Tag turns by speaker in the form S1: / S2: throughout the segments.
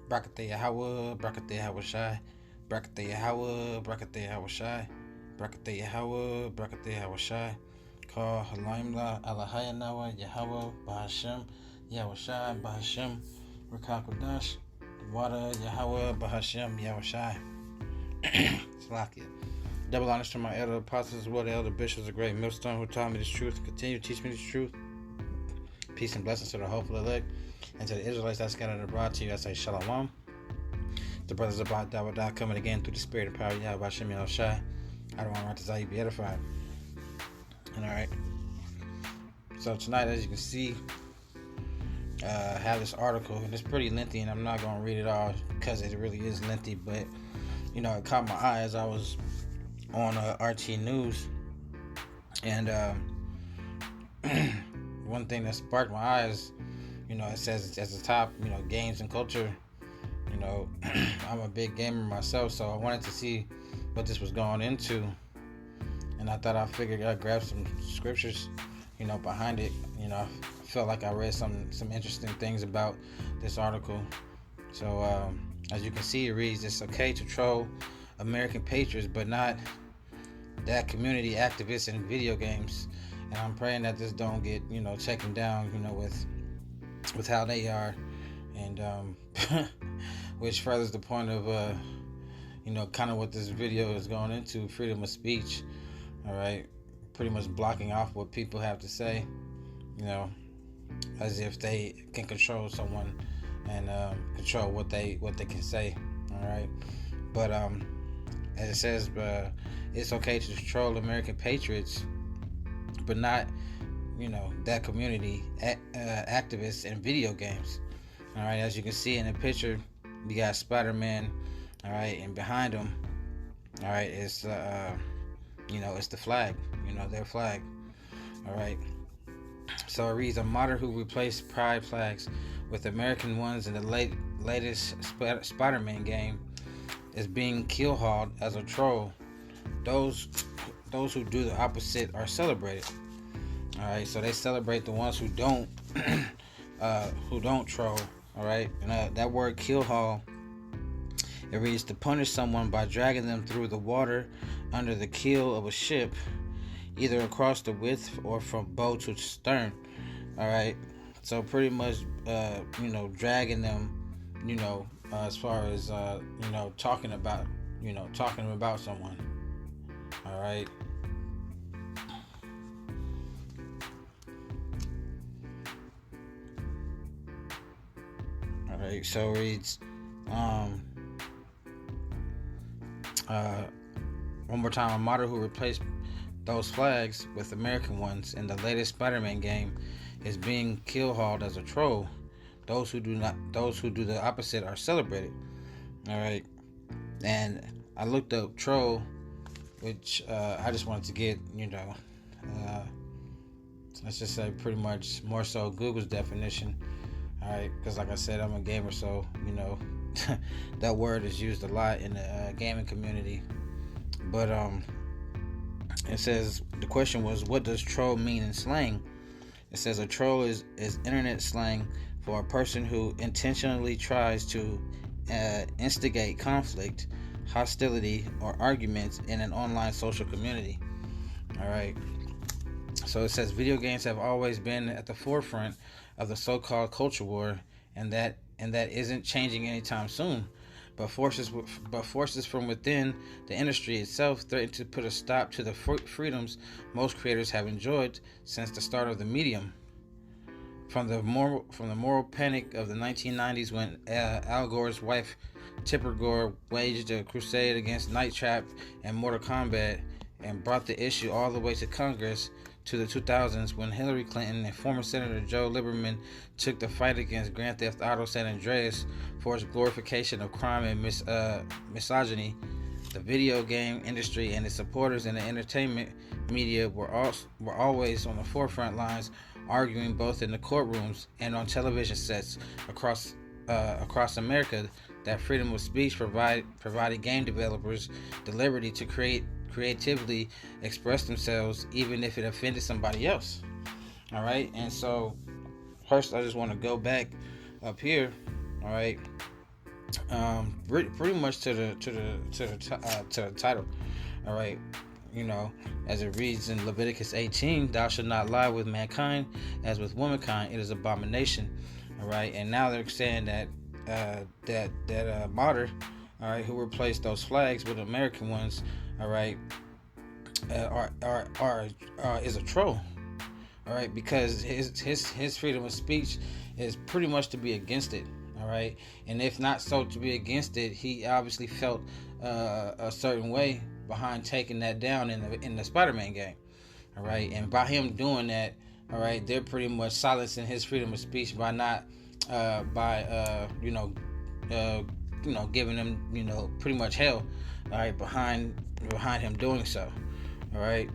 S1: Brakate Yahweh, Brakate Hawashai, Brakate Yahweh, Brakate Hawashai, Brakate Yahweh, Brakate Hawashai, Call Halaimla, Alahayanawa, Yahweh, Bahashem, Yahushai, Bahashem, Rakakodash, Water, Yahweh, Bahashem, Yahushai. Slakia. Double honors to my elder apostles, what elder bishops, a great millstone who taught me this truth, continue to teach me this truth. Peace and blessings to the hopeful elect, and to the Israelites that scattered abroad. To you, I say Shalom. The brothers of Dawadah coming again through the spirit and power of Yahweh Shem Shai. I don't want to you be edified. And alright. So tonight, as you can see, I have this article, and it's pretty lengthy, and I'm not going to read it all because it really is lengthy, but it caught my eye as I was on RT News, and one thing that sparked my eyes, it says at the top, games and culture. I'm a big gamer myself, so I wanted to see what this was going into, and I thought I'd grab some scriptures, behind it. I felt like I read some interesting things about this article. So as you can see, it reads, it's okay to troll American patriots, but not that community activists in video games. And I'm praying that this don't get, taken down, with how they are, and which furthers the point of, kind of what this video is going into, freedom of speech. All right, pretty much blocking off what people have to say, as if they can control someone and control what they can say. All right, but as it says, it's okay to troll American patriots, but not, that community activists in video games. All right, as you can see in the picture, you got Spider-Man. All right, and behind him, all right, it's it's the flag, their flag. All right, so it reads, a modder who replaced pride flags with American ones in the latest Spider-Man game is being killhauled as a troll. Those who do the opposite are celebrated. All right, so they celebrate the ones who don't troll. All right, and that word killhaul, it reads, to punish someone by dragging them through the water under the keel of a ship, either across the width or from bow to stern. All right, so pretty much, dragging them, as far as talking about someone. All right. All right. So it reads, one more time, a modder who replaced those flags with American ones in the latest Spider-Man game is being killhauled as a troll. Those who do the opposite are celebrated. All right, and I looked up troll, which I just wanted to get, let's just say pretty much more so Google's definition. All right, because like I said, I'm a gamer, so that word is used a lot in the gaming community. But it says, the question was, what does troll mean in slang? It says a troll is internet slang for a person who intentionally tries to instigate conflict, hostility, or arguments in an online social community. All right. So it says video games have always been at the forefront of the so-called culture war, and that isn't changing anytime soon. But forces from within the industry itself threaten to put a stop to the freedoms most creators have enjoyed since the start of the medium. From the moral panic of the 1990s, when Al Gore's wife Tipper Gore waged a crusade against Night Trap and Mortal Kombat and brought the issue all the way to Congress, to the 2000s, when Hillary Clinton and former Senator Joe Lieberman took the fight against Grand Theft Auto San Andreas for its glorification of crime and misogyny. The video game industry and its supporters in the entertainment media were always on the forefront lines, arguing both in the courtrooms and on television sets across America that freedom of speech provided game developers the liberty to creatively express themselves, even if it offended somebody else. All right, and so first I just want to go back up here. All right, pretty much to the title. All right, you know, as it reads in Leviticus 18, "Thou shalt not lie with mankind, as with womankind; it is abomination." All right, and now they're saying that Martyr, all right, who replaced those flags with American ones, all right, is a troll. All right, because his freedom of speech is pretty much to be against it. All right, and if not so to be against it, he obviously felt a certain way behind taking that down in the Spider-Man game. All right, and by him doing that, all right, they're pretty much silencing his freedom of speech by not giving him pretty much hell. All right, behind him doing so. All right.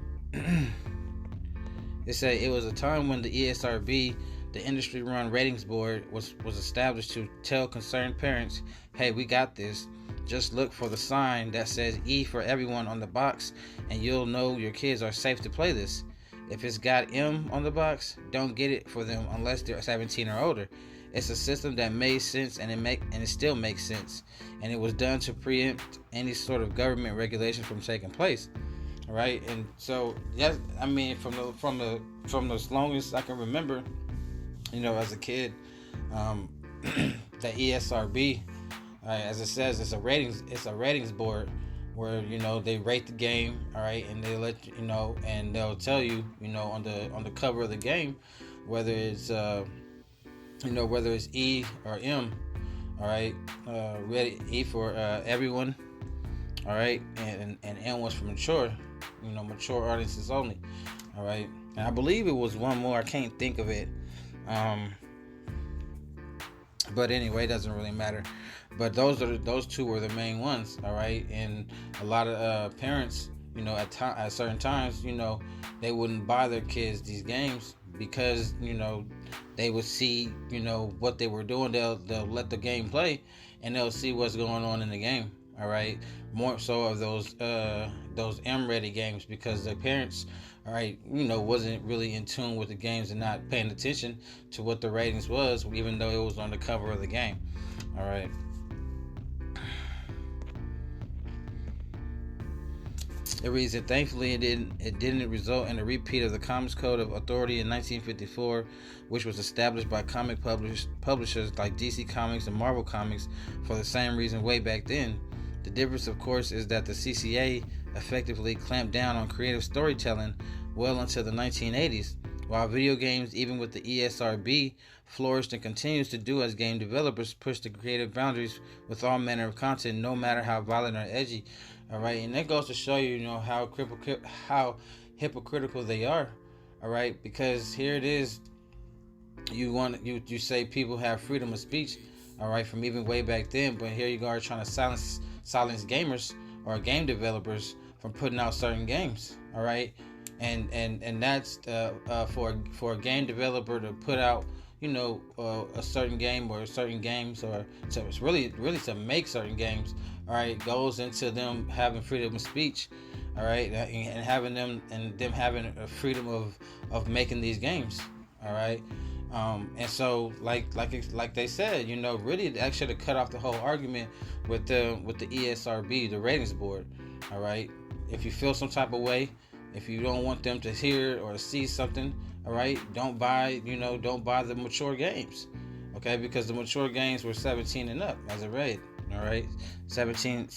S1: It said it was a time when the ESRB, the industry-run ratings board, was established to tell concerned parents, "Hey, we got this. Just look for the sign that says E for everyone on the box, and you'll know your kids are safe to play this. If it's got M on the box, don't get it for them unless they're 17 or older." It's a system that made sense, and it still makes sense, and it was done to preempt any sort of government regulation from taking place. Right, and so yes, I mean from the longest I can remember, as a kid, the ESRB, as it says, it's a ratings board where they rate the game, all right, and they let and they'll tell you, on the cover of the game whether it's whether it's E or M, all right, E for everyone, all right, and M was for mature. Mature audiences only. All right, and I believe it was one more. I can't think of it. But anyway, it doesn't really matter. But those two were the main ones. All right, and a lot of parents, at certain times, they wouldn't buy their kids these games because they would see what they were doing. They'll let the game play, and they'll see what's going on in the game. All right, more so of those M-ready games because their parents, all right, wasn't really in tune with the games and not paying attention to what the ratings was, even though it was on the cover of the game. All right. It reads that thankfully it didn't result in a repeat of the Comics Code of Authority in 1954, which was established by comic publishers like DC Comics and Marvel Comics for the same reason way back then. The difference, of course, is that the CCA effectively clamped down on creative storytelling well into the 1980s, while video games, even with the ESRB, flourished and continues to do as game developers push the creative boundaries with all manner of content, no matter how violent or edgy. All right, and that goes to show you, how hypocritical they are. All right, because here it is, you say people have freedom of speech, all right, from even way back then, but here you are trying to silence gamers or game developers from putting out certain games, all right, and that's for a game developer to put out a certain game or certain games, or so it's really to make certain games, all right, goes into them having freedom of speech, all right, and having them having a freedom of making these games, all right. And so, like they said, really, that should have cut off the whole argument with the ESRB, the ratings board. All right, if you feel some type of way, if you don't want them to hear or see something, all right, don't buy the mature games, okay? Because the mature games were 17 and up, as it read. All right, 17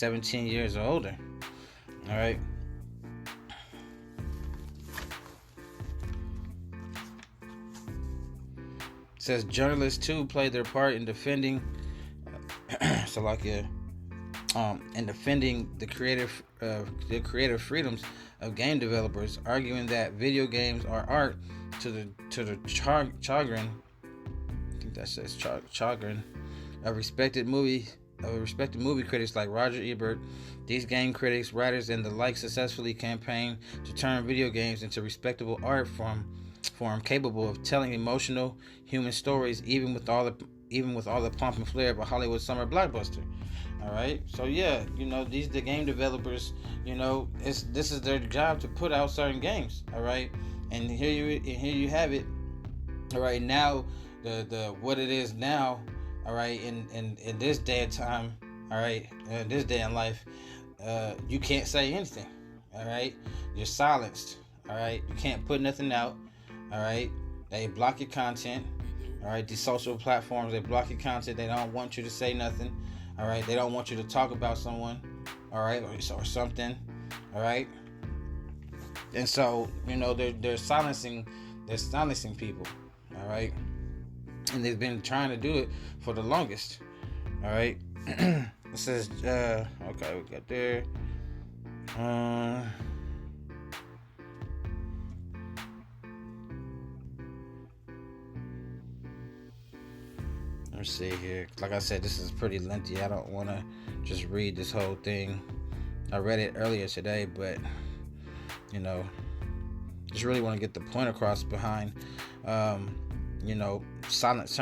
S1: years or older. All right. It says journalists too played their part in defending in defending the creative freedoms of game developers, arguing that video games are art to the chagrin. I think that says chagrin of respected movie critics like Roger Ebert. These game critics, writers, and the like successfully campaigned to turn video games into respectable art form capable of telling emotional human stories, even with all the pomp and flair of a Hollywood summer blockbuster. All right, so yeah, the game developers, this is their job to put out certain games. All right, and here you have it. All right, now the what it is now, all right, in this day and time, all right, in this day in life, you can't say anything, all right. You're silenced, all right. You can't put nothing out, all right. They block your content, all right. These social platforms, they block your content. They don't want you to say nothing, all right. They don't want you to talk about someone, all right, or something, all right. And so, they're silencing people, all right. And they've been trying to do it for the longest, all right. It says, okay, we got there. Let's see here. Like I said, this is pretty lengthy. I don't want to just read this whole thing. I read it earlier today, but just really want to get the point across behind, silence.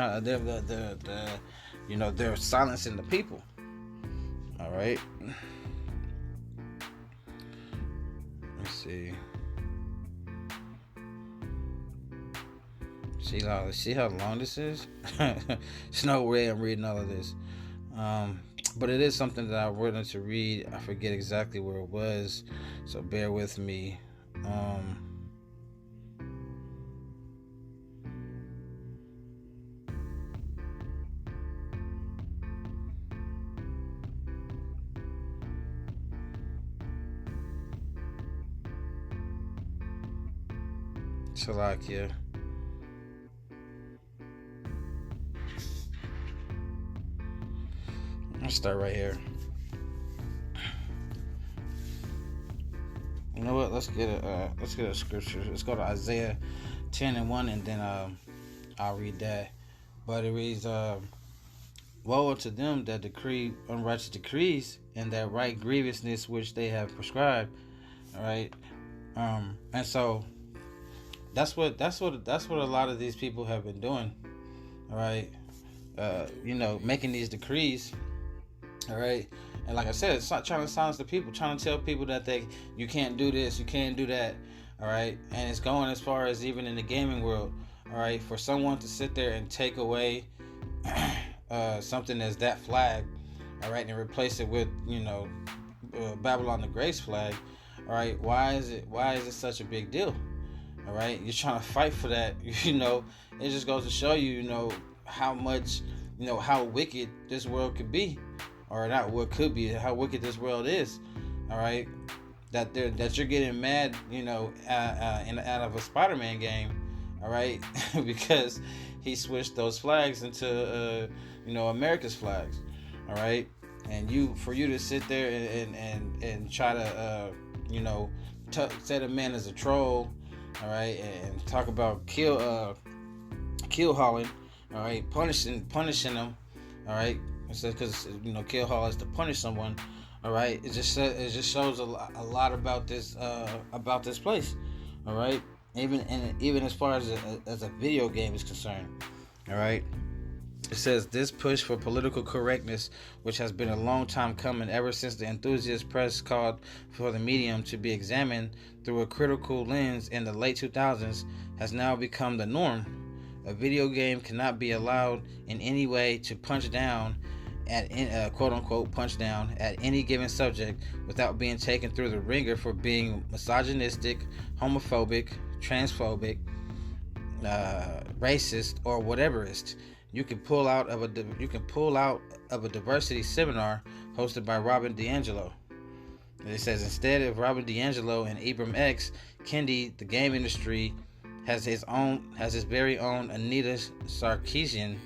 S1: They're silencing the people. All right. Let's see. See how long this is? There's no way I'm reading all of this. But it is something that I wanted to read. I forget exactly where it was, so bear with me. Slovakia. Let's start right here. You know what? Let's get a scripture. Let's go to Isaiah 10:1, and then I'll read that. But it reads, "Woe to them that decree unrighteous decrees, and that write grievousness which they have prescribed." All right, and so that's what a lot of these people have been doing. All right, making these decrees. All right, and like I said, it's not trying to silence the people, trying to tell people that you can't do this, you can't do that. All right, and it's going as far as even in the gaming world. All right, for someone to sit there and take away something that's that flag, all right, and replace it with Babylon the Great's flag. All right, why is it such a big deal? All right, you're trying to fight for that. It just goes to show you, how much, how wicked this world could be. Or not what could be, how wicked this world is. All right, that you're getting mad, out of a Spider-Man game. All right, because he switched those flags into America's flags. All right, and for you to sit there and try to say the man is a troll. All right, and talk about kill Holland. All right, punishing them. All right. Because kill Hall is to punish someone. All right, it just shows a lot about this place. All right, even as far as a video game is concerned. All right, it says this push for political correctness, which has been a long time coming ever since the enthusiast press called for the medium to be examined through a critical lens in the late 2000s, has now become the norm. A video game cannot be allowed in any way to punch down at quote unquote punch down at any given subject without being taken through the ringer for being misogynistic, homophobic, transphobic, racist, or whateverist. You can pull out of a diversity seminar hosted by Robin DiAngelo. It says instead of Robin DiAngelo and Ibram X Kendi, the game industry has his very own Anita Sarkeesian.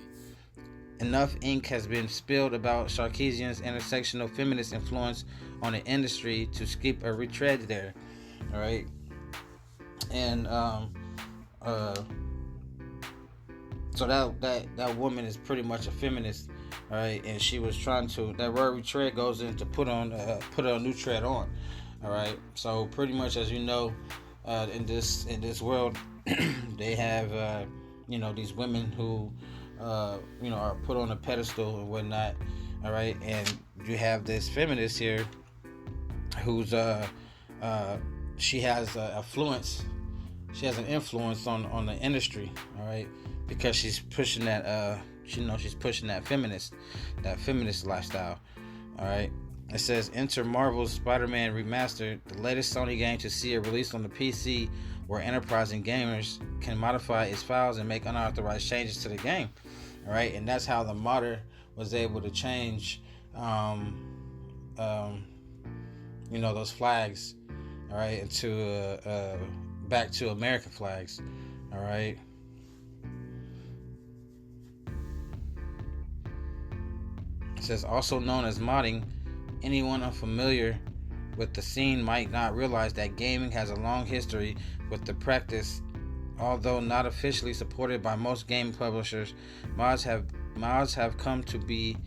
S1: Enough ink has been spilled about Sarkeesian's intersectional feminist influence on the industry to skip a retread there. All right, and so that woman is pretty much a feminist. All right, and she was trying to, that word retread goes into put a new tread on. All right, so pretty much, as in this world, they have these women who are put on a pedestal and whatnot. All right, and you have this feminist here who's she has an influence on the industry. All right, because she's pushing that she's pushing that feminist lifestyle. All right. It says enter Marvel's Spider-Man Remastered, the latest Sony game to see a release on the PC, where enterprising gamers can modify its files and make unauthorized changes to the game. All right, and that's how the modder was able to change, those flags, all right, into back to American flags. All right. It says also known as modding. Anyone unfamiliar with the scene might not realize that gaming has a long history with the practice. Although not officially supported by most game publishers, mods have come to be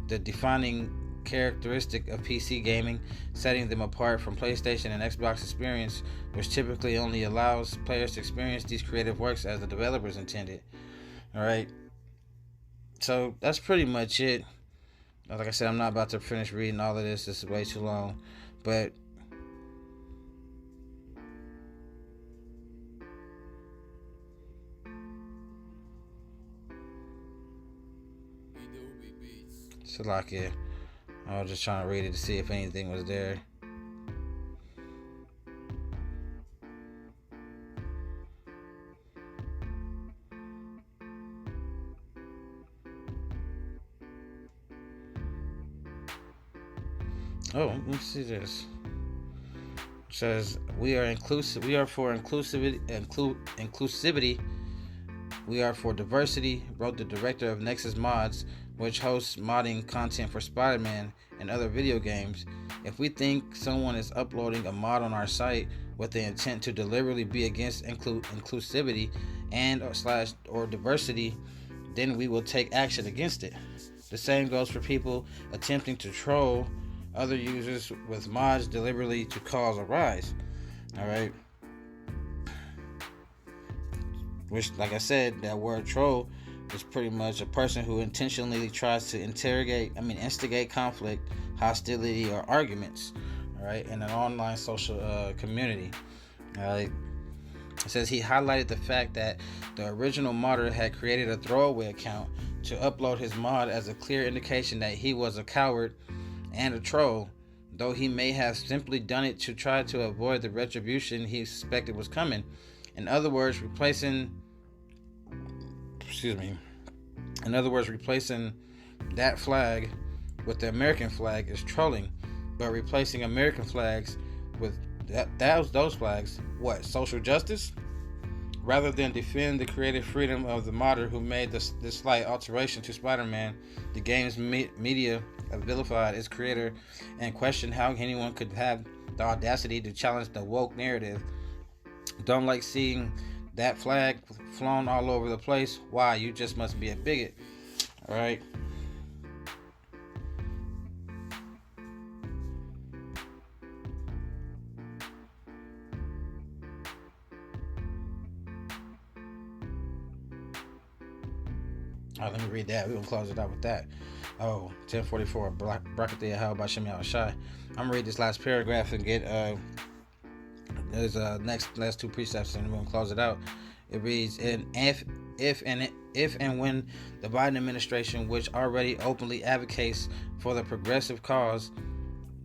S1: the defining characteristic of PC gaming, setting them apart from PlayStation and Xbox experience, which typically only allows players to experience these creative works as the developers intended. All right. So that's pretty much it. Like I said, I'm not about to finish reading all of this. This is way too long. But so like it. I was just trying to read it to see if anything was there. Oh, let me see this. It says we are inclusive. We are for inclusivity. Inclusivity. We are for diversity. Wrote the director of Nexus Mods, which hosts modding content for Spider-Man and other video games. If we think someone is uploading a mod on our site with the intent to deliberately be against inclusivity and or diversity, then we will take action against it. The same goes for people attempting to troll other users with mods deliberately to cause a rise. All right. Which, like I said, that word troll is pretty much a person who intentionally tries to instigate conflict, hostility, or arguments. All right, in an online social community. All right. It says he highlighted the fact that the original modder had created a throwaway account to upload his mod as a clear indication that he was a coward and a troll, though he may have simply done it to try to avoid the retribution he suspected was coming. In other words, replacing that flag with the American flag is trolling, but replacing American flags with those flags, what, social justice? Rather than defend the creative freedom of the modder who made this slight alteration to Spider-Man, the game's media vilified its creator and questioned how anyone could have the audacity to challenge the woke narrative. Don't like seeing that flag flown all over the place? Why? You just must be a bigot. All right. All right, let me read that. We're going to close it out with that. 1044. Brakathiya how by Shemi Al-Shai. I'm going to read this last paragraph and get there's last two precepts, and we're going to close it out. It reads, if and when the Biden administration, which already openly advocates for the progressive cause,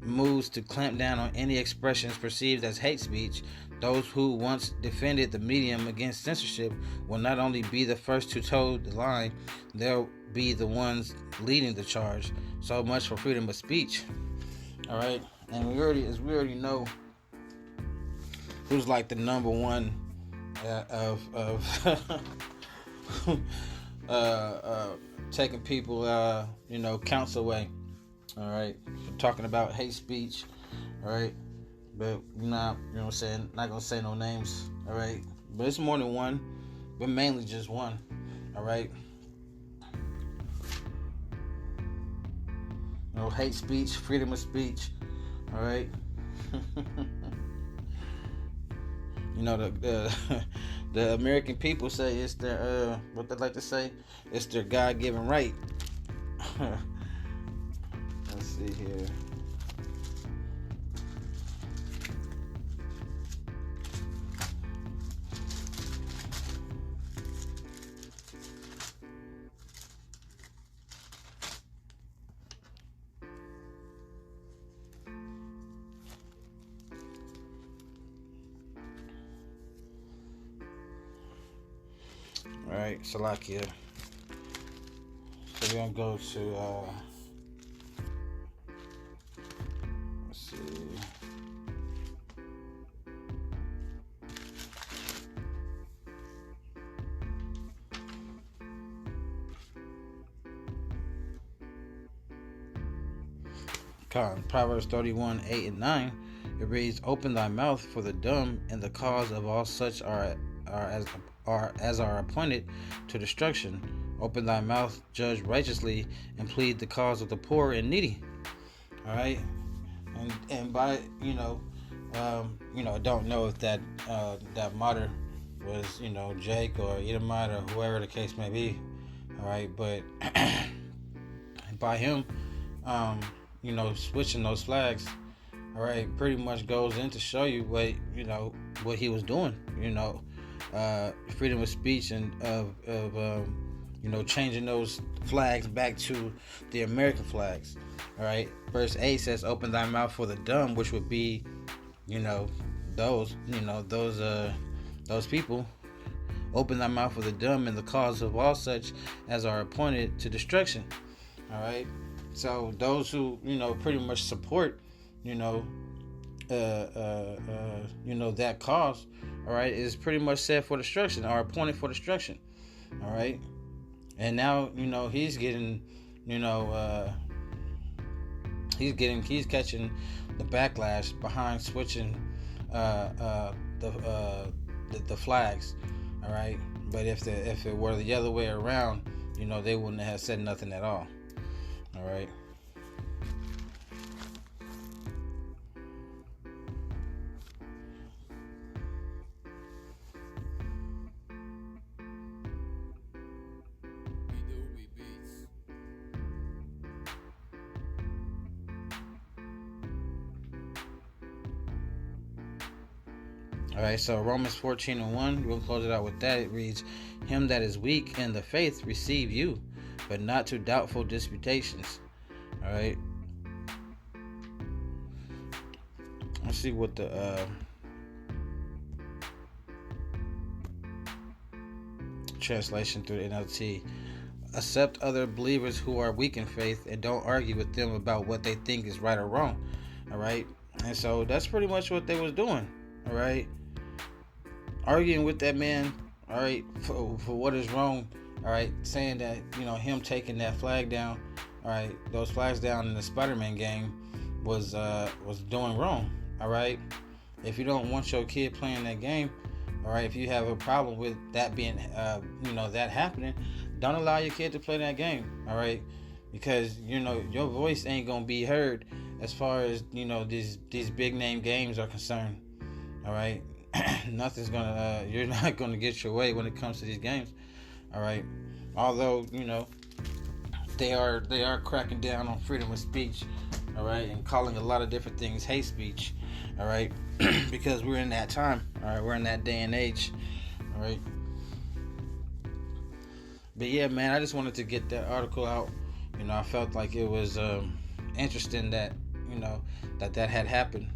S1: moves to clamp down on any expressions perceived as hate speech, those who once defended the medium against censorship will not only be the first to toe the line, they'll be the ones leading the charge. So much for freedom of speech. All right, and we already know who's like the number one of taking people counts away. All right, I'm talking about hate speech. All right, but not what I'm saying, not gonna say no names. All right, but it's more than one, but mainly just one. All right, hate speech, freedom of speech. All right. The American people say it's their what they like to say, it's their God-given right. Let's see here. right, Salakia. So we're gonna go to let's see. Proverbs 31, 8 and 9. It reads, "Open thy mouth for the dumb, and the cause of all such are appointed to destruction. Open thy mouth, judge righteously, and plead the cause of the poor and needy." All right, and by I don't know if that martyr was Jake or Edomite or whoever the case may be. All right, but by him, switching those flags, all right, pretty much goes in to show you what he was doing. Freedom of speech and of changing those flags back to the American flags. All right, verse 8 says, "Open thy mouth for the dumb," which would be, those people. "Open thy mouth for the dumb, and the cause of all such as are appointed to destruction." All right, so those who pretty much support that cause, all right, is pretty much set for destruction, or appointed for destruction. All right, and now he's getting he's catching the backlash behind switching the flags. All right, but if it were the other way around, they wouldn't have said nothing at all. All right. All right, so Romans 14 and 1, we'll close it out with that. It reads, "Him that is weak in the faith receive you, but not to doubtful disputations." All right. Let's see what the translation through the NLT. "Accept other believers who are weak in faith and don't argue with them about what they think is right or wrong." All right. And so that's pretty much what they was doing. All right. Arguing with that man, all right, for what is wrong, all right, saying that him taking that flag down, all right, those flags down in the Spider-Man game was doing wrong. All right, if you don't want your kid playing that game, all right, if you have a problem with that being that happening, don't allow your kid to play that game. All right, because your voice ain't gonna be heard as far as these big name games are concerned. All right. Nothing's gonna you're not gonna get your way when it comes to these games. All right, although they are cracking down on freedom of speech, all right, and calling a lot of different things hate speech, all right, because we're in that time, all right, we're in that day and age, all right. But yeah, man, I just wanted to get that article out. I felt like it was interesting that that had happened.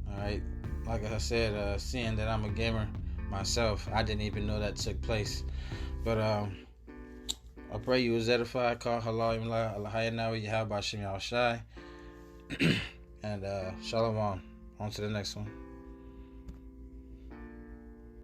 S1: All right. Like I said, seeing that I'm a gamer myself, I didn't even know that took place. But I pray you was edified. Call halal imla alahayanawi yahab Bashim Yahshai. And shalom on to the next one.